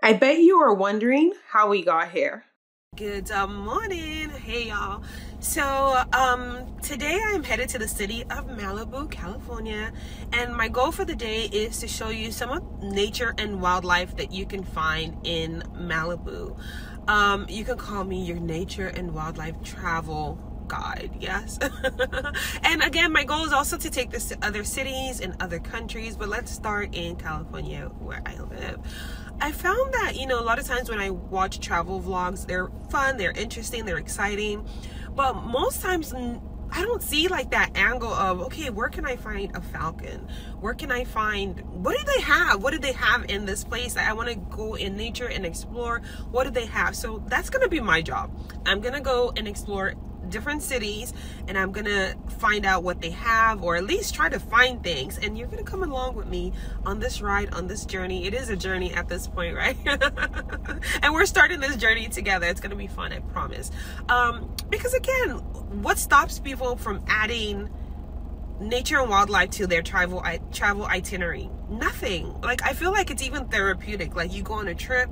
I bet you are wondering how we got here. Good morning. Hey y'all. So today I'm headed to the city of Malibu, California, and my goal for the day is to show you some of nature and wildlife that you can find in Malibu. You can call me your nature and wildlife travel guide, yes. And again, my goal is also to take this to other cities and other countries, but let's start in California where I live. I found that, a lot of times when I watch travel vlogs, they're fun, they're interesting, they're exciting, but most times I don't see like that angle of, okay, where can I find a falcon? Where can I find, what do they have? What do they have in this place? I want to go in nature and explore. What do they have? So that's going to be my job. I'm going to go and explore different cities, and I'm gonna find out what they have, or at least try to find things, and you're gonna come along with me on this ride, on this journey. It is a journey at this point, right? And we're starting this journey together. It's gonna be fun, I promise. Because again, what stops people from adding nature and wildlife to their travel itinerary? Nothing. Like, I feel like it's even therapeutic. Like, you go on a trip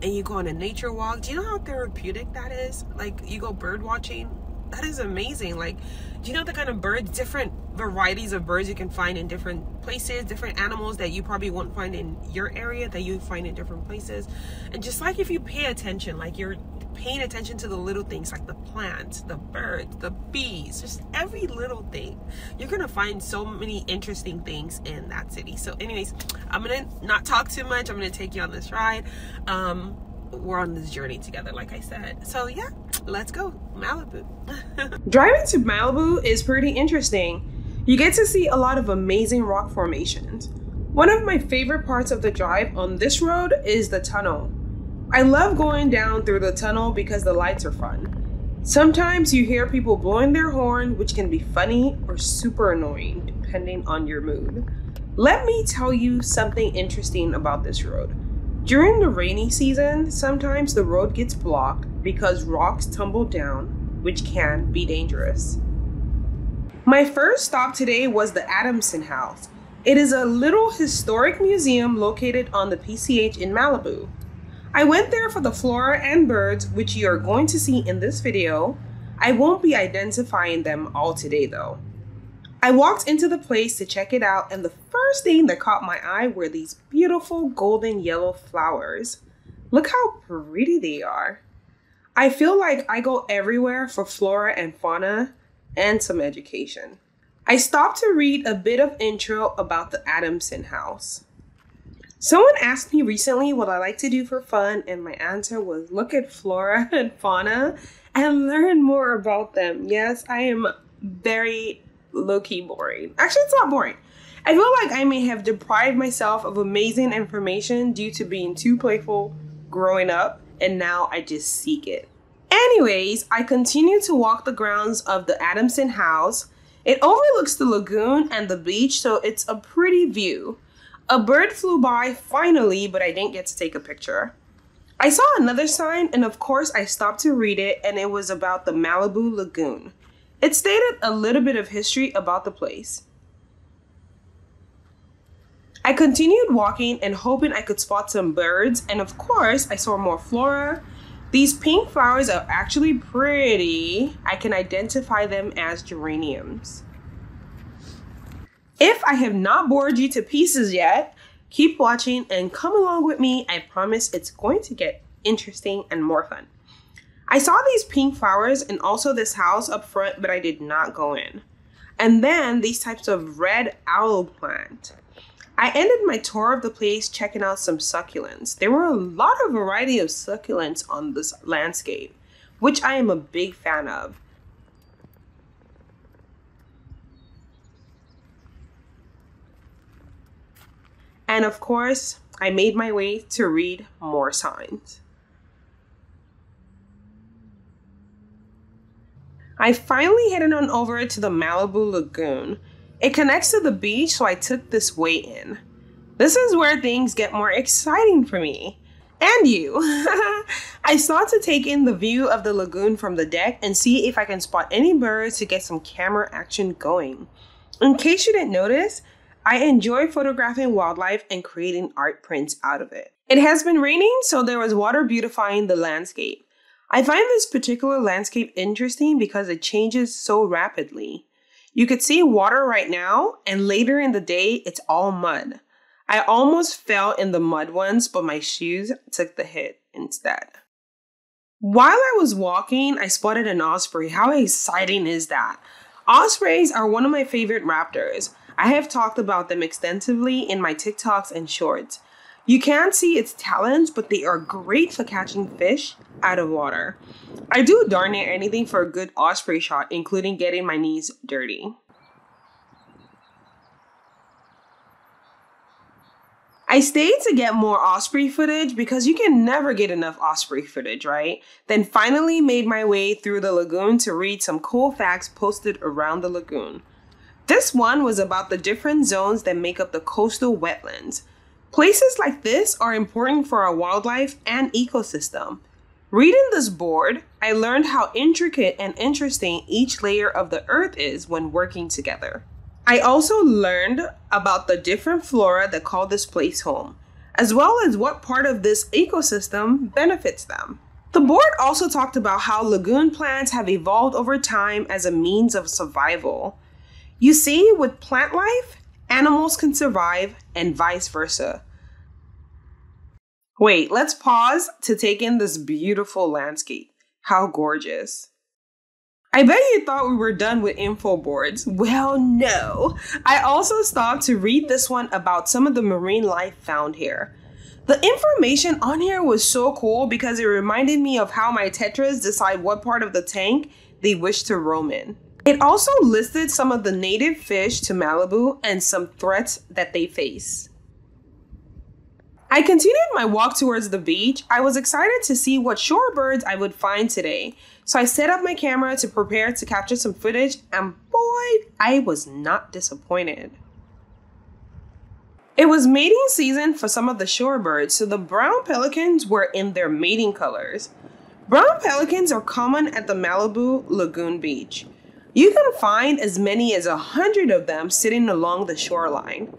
and you go on a nature walk. Do you know how therapeutic that is? Like, you go bird watching. That is amazing. Like, do you know the kind of birds, different varieties of birds you can find in different places, different animals that you probably won't find in your area that you find in different places? And just like if you pay attention, like you're paying attention to the little things, like the plants, the birds, the bees, just every little thing, you're gonna find so many interesting things in that city. So anyways, I'm gonna not talk too much. I'm gonna take you on this ride. We're on this journey together, like I said. So yeah, let's go Malibu. Driving to Malibu is pretty interesting. You get to see a lot of amazing rock formations. One of my favorite parts of the drive on this road is the tunnel. I love going down through the tunnel because the lights are fun. Sometimes you hear people blowing their horn, which can be funny or super annoying depending on your mood. Let me tell you something interesting about this road. During the rainy season, sometimes the road gets blocked because rocks tumble down, which can be dangerous. My first stop today was the Adamson house. It is a little historic museum located on the PCH in Malibu. I went there for the flora and birds, which you are going to see in this video. I won't be identifying them all today though. I walked into the place to check it out, and the first thing that caught my eye were these beautiful golden yellow flowers. Look how pretty they are. I feel like I go everywhere for flora and fauna and some education. I stopped to read a bit of intro about the Adamson house. Someone asked me recently what I like to do for fun, and my answer was look at flora and fauna and learn more about them. Yes, I am very low-key boring. Actually, it's not boring. I feel like I may have deprived myself of amazing information due to being too playful growing up, and now I just seek it. Anyways, I continue to walk the grounds of the Adamson house. It overlooks the lagoon and the beach, so it's a pretty view. A bird flew by finally, but I didn't get to take a picture. I saw another sign, and of course I stopped to read it, and it was about the Malibu Lagoon. It stated a little bit of history about the place. I continued walking and hoping I could spot some birds, and of course I saw more flora. These pink flowers are actually pretty. I can identify them as geraniums. If I have not bored you to pieces yet, keep watching and come along with me. I promise it's going to get interesting and more fun. I saw these pink flowers and also this house up front, but I did not go in. And then these types of red aloe plant. I ended my tour of the place checking out some succulents. There were a lot of variety of succulents on this landscape, which I am a big fan of. And of course, I made my way to read more signs. I finally headed on over to the Malibu Lagoon. It connects to the beach, so I took this way in. This is where things get more exciting for me. And you. I sought to take in the view of the lagoon from the deck and see if I can spot any birds to get some camera action going. In case you didn't notice, I enjoy photographing wildlife and creating art prints out of it. It has been raining, so there was water beautifying the landscape. I find this particular landscape interesting because it changes so rapidly. You could see water right now, and later in the day, it's all mud. I almost fell in the mud once, but my shoes took the hit instead. While I was walking, I spotted an osprey. How exciting is that? Ospreys are one of my favorite raptors. I have talked about them extensively in my TikToks and shorts. You can't see its talons, but they are great for catching fish out of water. I do darn near anything for a good osprey shot, including getting my knees dirty. I stayed to get more osprey footage because you can never get enough osprey footage, right? Then finally made my way through the lagoon to read some cool facts posted around the lagoon. This one was about the different zones that make up the coastal wetlands. Places like this are important for our wildlife and ecosystem. Reading this board, I learned how intricate and interesting each layer of the earth is when working together. I also learned about the different flora that call this place home, as well as what part of this ecosystem benefits them. The board also talked about how lagoon plants have evolved over time as a means of survival. You see, with plant life, animals can survive and vice versa. Wait, let's pause to take in this beautiful landscape. How gorgeous. I bet you thought we were done with info boards. Well, no. I also stopped to read this one about some of the marine life found here. The information on here was so cool because it reminded me of how my tetras decide what part of the tank they wish to roam in. It also listed some of the native fish to Malibu and some threats that they face. I continued my walk towards the beach. I was excited to see what shorebirds I would find today. So I set up my camera to prepare to capture some footage, and boy, I was not disappointed. It was mating season for some of the shorebirds, so the brown pelicans were in their mating colors. Brown pelicans are common at the Malibu Lagoon Beach. You can find as many as 100 of them sitting along the shoreline.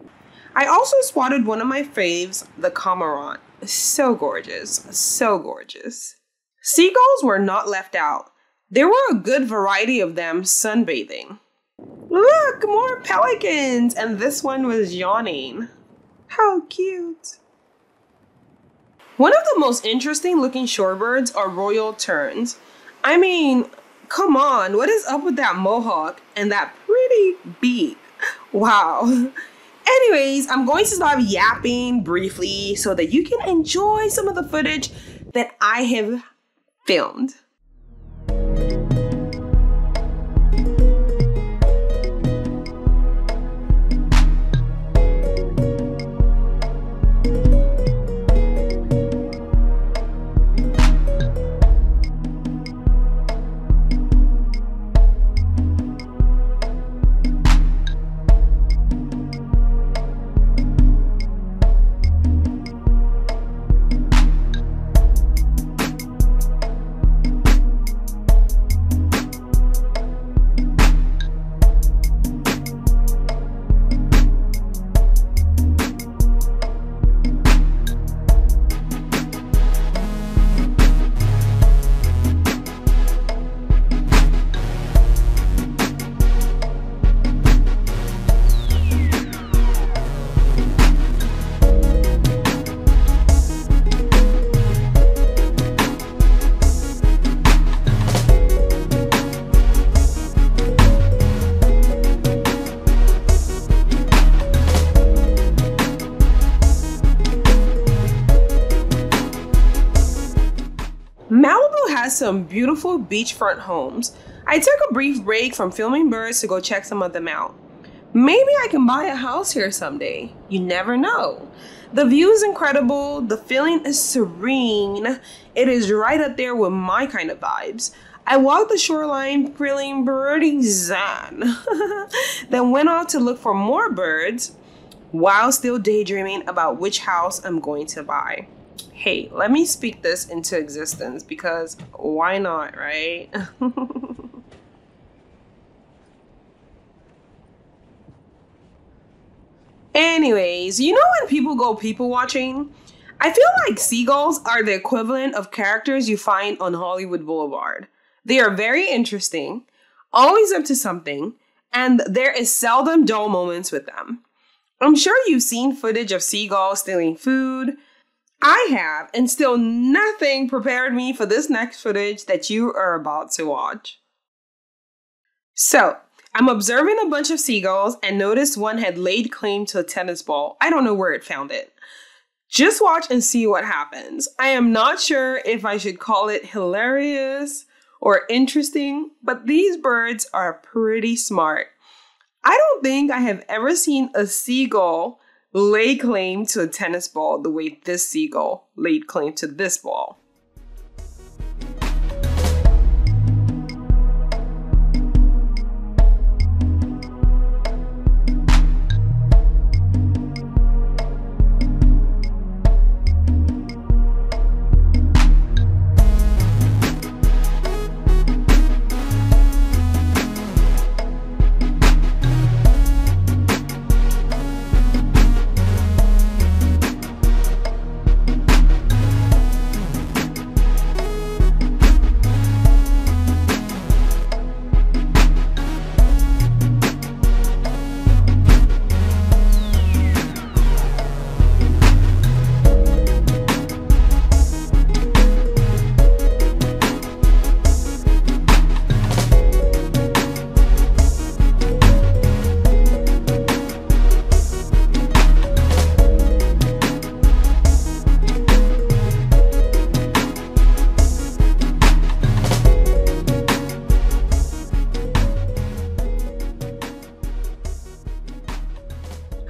I also spotted one of my faves, the cormorant. So gorgeous, so gorgeous. Seagulls were not left out. There were a good variety of them sunbathing. Look, more pelicans, and this one was yawning. How cute. One of the most interesting looking shorebirds are royal terns. I mean, come on, what is up with that mohawk and that pretty beak? Wow. Anyways, I'm going to stop yapping briefly so that you can enjoy some of the footage that I have filmed. Malibu has some beautiful beachfront homes. I took a brief break from filming birds to go check some of them out. Maybe I can buy a house here someday. You never know. The view is incredible. The feeling is serene. It is right up there with my kind of vibes. I walked the shoreline feeling pretty zen. Then went off to look for more birds while still daydreaming about which house I'm going to buy. Hey, let me speak this into existence because why not, right? Anyways, you know when people go people watching? I feel like seagulls are the equivalent of characters you find on Hollywood Boulevard. They are very interesting, always up to something, and there is seldom dull moments with them. I'm sure you've seen footage of seagulls stealing food. I have, and still nothing prepared me for this next footage that you are about to watch. So, I'm observing a bunch of seagulls and noticed one had laid claim to a tennis ball. I don't know where it found it. Just watch and see what happens. I am not sure if I should call it hilarious or interesting, but these birds are pretty smart. I don't think I have ever seen a seagull lay claim to a tennis ball the way this seagull laid claim to this ball.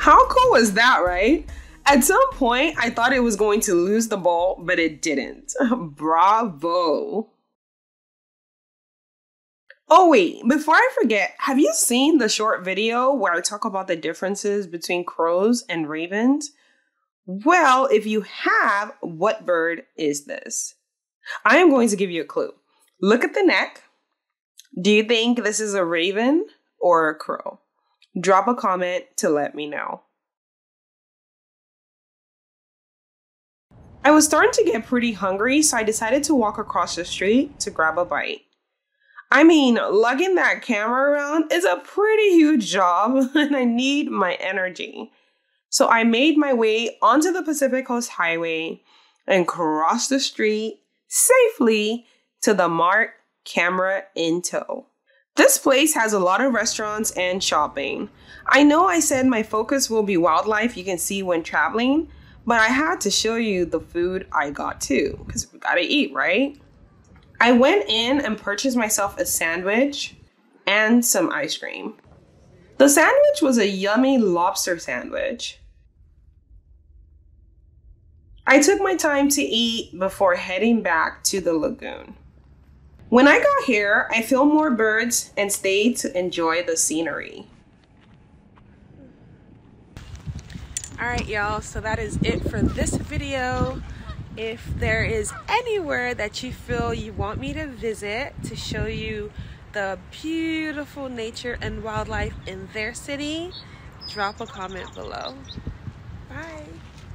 How cool was that, right? At some point, I thought it was going to lose the ball, but it didn't. Bravo. Oh wait, before I forget, have you seen the short video where I talk about the differences between crows and ravens? Well, if you have, what bird is this? I am going to give you a clue. Look at the neck. Do you think this is a raven or a crow? Drop a comment to let me know. I was starting to get pretty hungry, so I decided to walk across the street to grab a bite. I mean, lugging that camera around is a pretty huge job, and I need my energy. So I made my way onto the Pacific Coast Highway and crossed the street safely to the Mart, camera in tow. This place has a lot of restaurants and shopping. I know I said my focus will be wildlife you can see when traveling, but I had to show you the food I got too, because we gotta eat, right? I went in and purchased myself a sandwich and some ice cream. The sandwich was a yummy lobster sandwich. I took my time to eat before heading back to the lagoon. When I got here, I filmed more birds and stayed to enjoy the scenery. Alright y'all, so that is it for this video. If there is anywhere that you feel you want me to visit to show you the beautiful nature and wildlife in their city, drop a comment below. Bye.